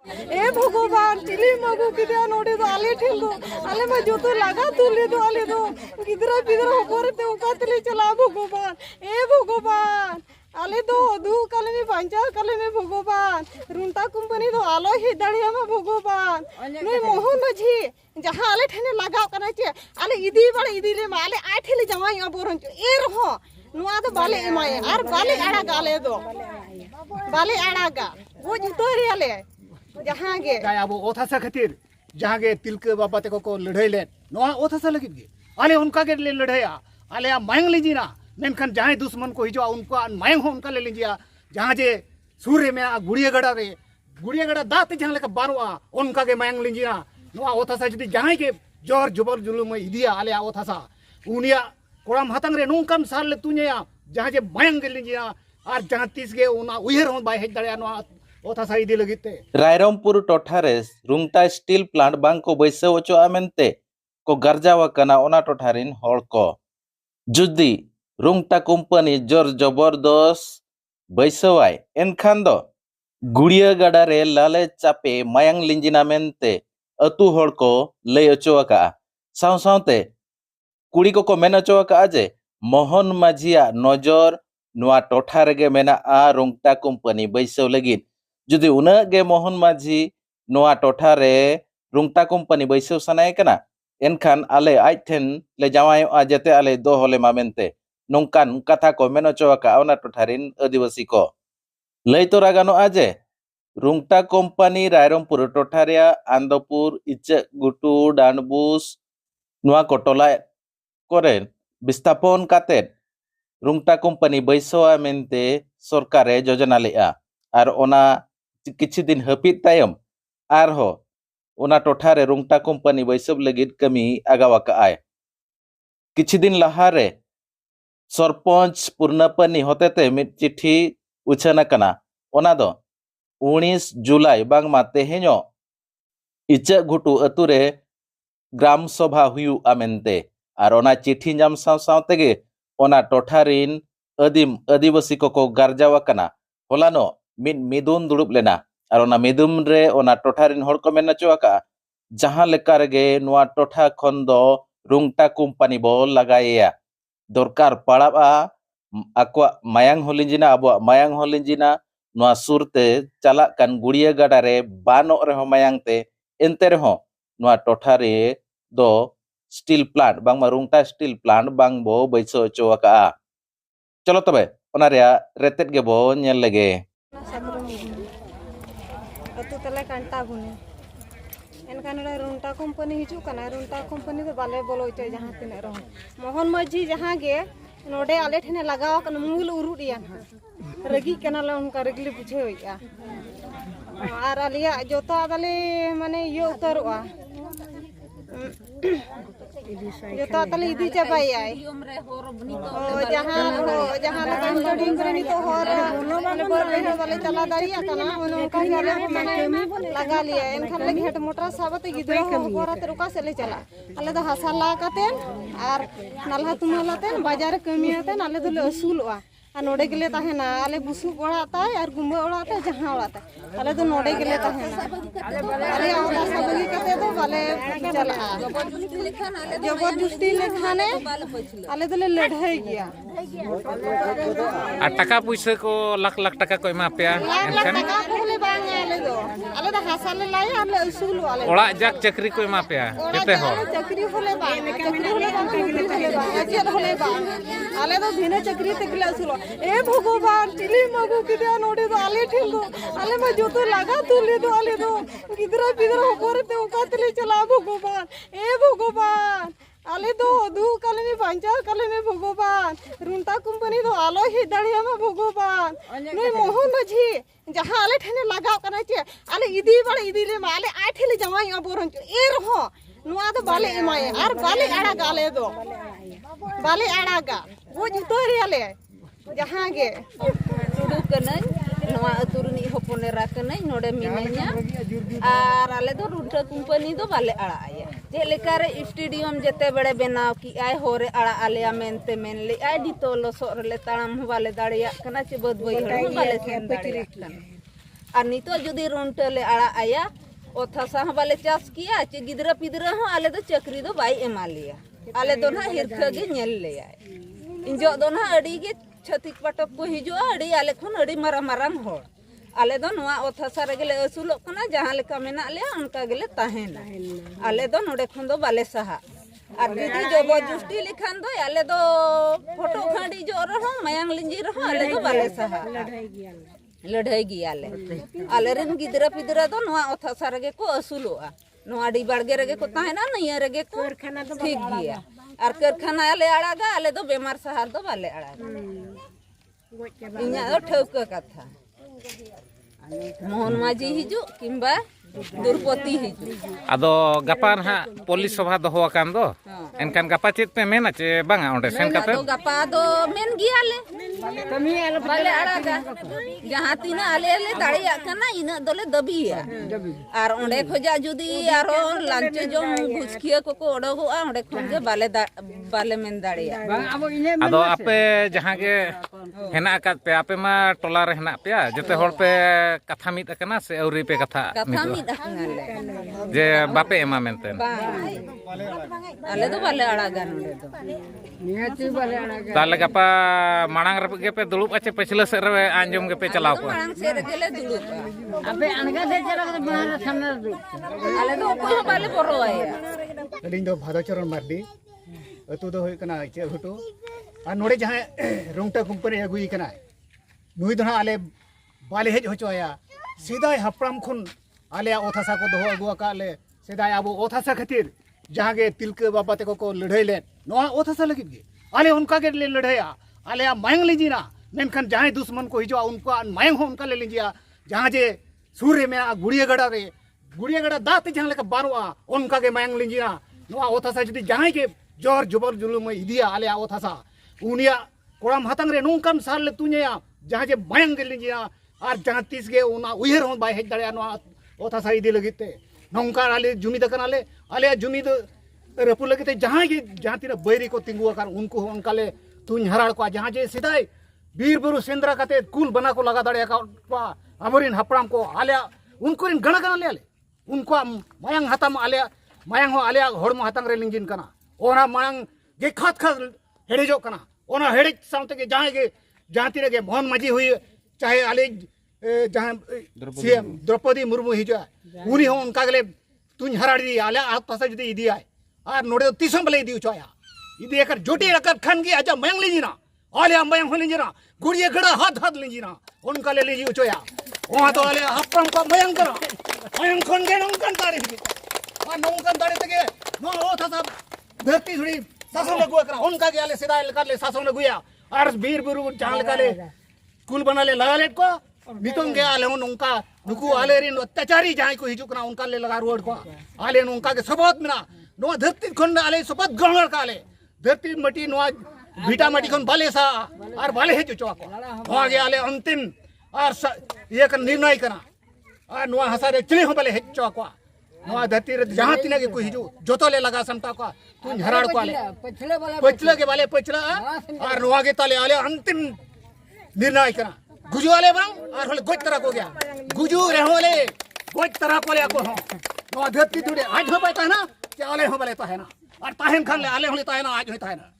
ए भगवान चिली मगु किदिया नोडे दो आले ठेल दो आले मा जो तो लगा तुले दो आले दो गिदरा बिदरा होरे ते उकातले चला भगवान ए भगवान आले दो दू काले में पंचा काले में भगवान रुंटा कंपनी दो आलो ही दाड़िया में भगवान नहीं मोहन माझी जहां आले ठने लगाव कना चे आले इदी बड़े इदी ले माले आठेले जमाई अबोरन ए रहो नुआ तो बाले एमाय आर बाले आड़ा गाले दो बाले आड़ा गा वो जुतो रे आले जहां गे अब ओथासा खातिर जहां गे तिलके बाबा तक को लड़ाई ले नोआ ओथासा लगित गे आले उनका के लड़ाईया आले मांग लीजिना मेनखान जहां दुश्मन को हिजो उनका मांग हो उनका ले लीजिया जहां जे सूर्य में गुड़िया गड़ा दाते जहां लेका बारुआ उनका के मांग लीजिना नोआ ओथासा जदी जहां के जोर जुबर जुलुम इदिया आले ओथासा उनिया कोड़ाम हातंग रे नोंकान साल ले तुनिया जहां जे मांग गे लीजिया और जहां तीस गे उना उयहर हो बाय हेज दाड़िया नोआ ओथासा इदी लगिते रायरंगपुर टोठारे रुंगटा स्टील प्लांट बांग को बैसाव ओचोआ मेनते को गारजावा कना ओना टोठारिन हड़ को जुदी रुंगटा कंपनी जोर जबरदस्त बैसावाय एनखान दो गुड़िया गाड़ा रे लाले चापे मायांग लिंजिना मेनते अतु हड़ को लय ओचोआका साव सावते कुड़ी को मेन ओचोआका जे मोहन माझिया नजर नुआ टोठा रेगे मेना आ रुंगटा कंपनी बैसाव लगित जुदी उना गे मोहन माझी नोआ टोठा रे रुंगटा कंपनी बैसाव सानाय कना एनखान आले आइठेन ले जावाय आ जते आले दो होले मामेनते नोंकान कथा को मेनो चोका ओना टोठारिन आदिवासी को लय तोरा गानो आजे रुंगटा कंपनी रायरंगपुर टोठारिया आंदपुर इचे गुटू डानबुस नोआ को टोला करे विस्थापन काते रुंगटा कंपनी बैसावा मेनते सरकारे योजना लेआ और ओना किछि दिन हपित तायम आरहो ओना टोठारे रुंगटा कंपनी बैसाव लगित कमी आगावाका आय किछि दिन लहारे सरपंच पूर्णपनी होतेते मिट चिठी उछाना कना ओना दो 19 जुलाई बांगमा तेहेño इचा घुटू अतुरे ग्राम सभा हुयु आमेनते और ओना चिठी नाम साव साव तेगे ओना टोठारिन आदिवासी को गारजावा कना होलानो मिद मिदुन दुड़ुब लेना और ओना मिदुम रे ओना टोठारिन हड़ को मेन चोआका जहां लेका रेगे नुआ टोठा खन दो रुंगटा कंपनी बो लगाया दरकार पड़ाबा आको मायांग होलिंजिना अब मायांग होलिंजिना नुआ सुरते चला कान गुड़िया गाड़ा रे बानो रे मायांग ते एनते रे नुआ टोठा रे दो स्टील प्लांट बांग रुंगटा स्टील प्लांट बांग बो बैसो चोआका चलो तबे ओना रे रेतेट गे बो नेल लेगे अतु तले कांटा गुने एनखान रुंटा कंपनी हिजू कना रुंटा कंपनी तो बाले बोलो होय जहां तिने रहो मोहन माझी जहां गे नोडे आले ठने लगाव कन मूल उरुडिया रगी कना ल उनका रगली बुझे होया और आलिया जोतो आदले माने यो उतरवा जोतो आदले इदी चाबाई आय जहां लगान जड़ी करनी तो होर माने बर लेने वाले चला दारिया कना उनका गाले माने लगा लिया एनखान लगे हेट मोटर साबते गिदरा होरा ते रुका से ले चला आले तो हसा ला काते और नलहा तुमलाते बाजार कमियाते आले तो ले असुलवा और नोडे गेले ताहेना आले बुसु ओड़ाता और गुम्बे ओड़ाता जहां ओड़ाता आले तो नोडे गेले ताहेना आले आदा सबगी कते तो बाले चला जबरदस्ती लेखाने आले तो ले लड़ाई गया आ टाका पैसा को लाख लाख टाका को एमा पेया एनखान टाका बोले बांग आले तो हासा ले लाई आले असुल वाले ओड़ा जाक चक्री को एमा पेया जते हो चक्री होले बांग आले तो बिना चक्री तकले असुल ए भगवान चिली मगु किदिया नोडे दो आले ठेल दो आले मा जो तो लगा तुले दो आले दो गिदरा बिदरा होरे ते उकातले चला भगवान ए भगवान आले दो दू काले में पंचा काले में भगवान रुंटा कंपनी दो आलो ही दाड़िया में भगवान नहीं मोहन माझी जहां आले ठने लगाव कना चे आले इदी बड़े इदी ले माले आठेले जमाई अबोरन ए रहो नुआ तो बाले एमाय और बाले आड़ा गाले दो बाले आड़ा गा वो जुतो रे आले जहां गे सुडू कनई नवा अतुरनी होपनेरा कनई नोडे मिने냐 और आले दो रुंटा कंपनी दो बाले आड़ा आया जे लेका रे स्टेडियम जते बड़े बनाव की आय होरे आड़ा आलेया मेनते मेन ले आय दितो लोसो रे ताड़म बाले दाड़िया कना चे बद बई बाले सेन दाड़िया और नितो जुदी रुंटा ले आड़ा आया ओथ हसा बाले चाष किया चे गिदरा पिदरा हो आले दो चक्री दो बाई एमा लिया आले दो ना हिरखा गे नेल ले आए इंजो दो ना अड़ी गे छतिक पाटक को हिजो अड़ी आले खन अड़ी मारांग मारांग होड़ आले दो नवा ओथ हसा रे गेले असुलो कना जहां लेका मेना ले उनका गेले ताहेना आले दो नोडे खन दो बाले सहा और दीदी जबरदस्ती लिखान दो आले दो फोटो खाड़ी जो रहो मयांग लिंजी रहो आले दो बाले सहा लड़ाई गियाले आले रेन गिदरा पिदरा दो नवा ओथा सारगे को असुलोआ नवा डी बाड़गे रगे को ताहेना नैया रगे को ठीक गिया और कारखाना आले आड़ागा आले दो बेमार सहार दो बाले आड़ागा इन्या दो ठौका कथा मोहन माजी हिजु किंबा दुर्पति हिजु आदो गपा ना पुलिस सभा दोहो आकान दो एनकान गपा चेत पे मेना चे बांगा ओंडे सेन काते तो गपा दो मेन गियाले बाले आड़ागा जहां तीना आले आले दाड़िया कना इना दोले दबिया और ओंडे खोजा जुदी आरो लांच जो घुसखिया को ओडोगोआ ओंडे खनगे बाले मेन दाड़िया आदो आपे जहां गे हेना आकात पे आपे मा टोला रे हेना पेया जते होड़ पे कथा मित अकना से औरी पे कथा मित जे बापे एमा मेनतेन आले दो बाले आड़ागा नोडे दो ताले गपा मांग रे गे पे दुलुप आचे पछले से रे आंजम गे पे चलाव को मांग से रे गेले दुलुप अबे अनगा से चला के बाहर सामने आले दो कोई बाले बोरो आया अलिंग दो भादोचरण मार्डी अतु दो होय कना चे घटो आ नोडे जहां रुंगटा कंपनी अगुई कना नुई दो आले बाले हेज होचोया सीधा हपराम खुन आले ओथासा को दो अगुआ का ले सीधा अब ओथासा खातिर जहां गे तिलके बाबा ते को लड़ाई ले नोआ ओथासा लगित गे आले उनका के ले लड़ाया आले मायंग लीजिना मेनखान जहां दुश्मन को हिजो उनका मायंग हो उनका ले लीजिया जहां जे सूर्य में गुड़िया गड़ा दाते जहां लेका बारुआ उनका के मायंग लीजिना नोआ ओथासा जदी जहां के जोर जुबर जुलुम इदिया आले ओथासा उनिया कोड़ाम हतंग रे नोंकान साल ले तुनिया जहां जे मायंग के लीजिना और जहां तीस गे उना उहेर हो बाय हेज दड़या नोआ ओथासा इदी लगिते नोंका आले जुमिद कन आले जुमिद रपु लगिते जहां के जहां तीना बैरी को तिंगु आकार उनको उनका ले तुन हराड़ को जहां जे सिदाई बीर बुरु सेंद्रा काते कुल बना को लगा दड़या का अमरिन हपराम को आले उनको रिन गण गण ले उनको मायंग हतम आले मायंग हो आले हड़म हतंग रे लिंजिन कना ओना मायंग गे खात खात हेड़ेजो कना ओना हेड़े साउते के जहां तीरे गे मोहन माजी हुई चाहे आले जहां सीएम द्रौपदी मुर्मू हिजो उनी हो उनका गले तुन हराड़ी आले आप पासा जदी इदी आय और नोडे तीसम बले इदी उचोया इदी एकर जोटी रकर खन की आजा मयंग लीजिना आले मयंग हो लीजिना गुड़िया गड़ा हाथ लीजिना उनका ले लीजी उचोया वहां तो आले हपरम को मयंग करा मयंग खन गे नोंकन ताड़ी आ नोंकन ताड़ी तके नो ओ था सब धरती थोड़ी सासों लगुआ करा उनका के आले सीधा लेकर ले सासों लगुया और वीर बुरु जहां लेकर ले कुल बना ले लगा ले को नितोंगे आले उनका नुकु आले रिन अत्याचारी जहां को हिजुकना उनका ले लगा रोड को आले उनका के सबत मिना नो धरती खंड आले सबत गणर का आले धरती मटी नो भीटा मटी खन बाले सा और बाले हे चुचवा को आगे आले अंतिम और ये का निर्णय करा और नो हसारे चले हो बाले हे चुचवा को नो धरती रे जहां तिने के को हिजु जोतो ले लगा समता को तुन हराड़ को आले पछले के बाले पछला और नो आगे ताले आले अंतिम निर्णय करा गुजू वाले बरंग और होले गोच तरह को गया गुजू रे होले गोच तरह को ले को हो नो धरती तुड़े आज हो पाता है ना क्या आले हो बले तो है ना और ताहेन खान ले आले होले तो है ना आज होता है ना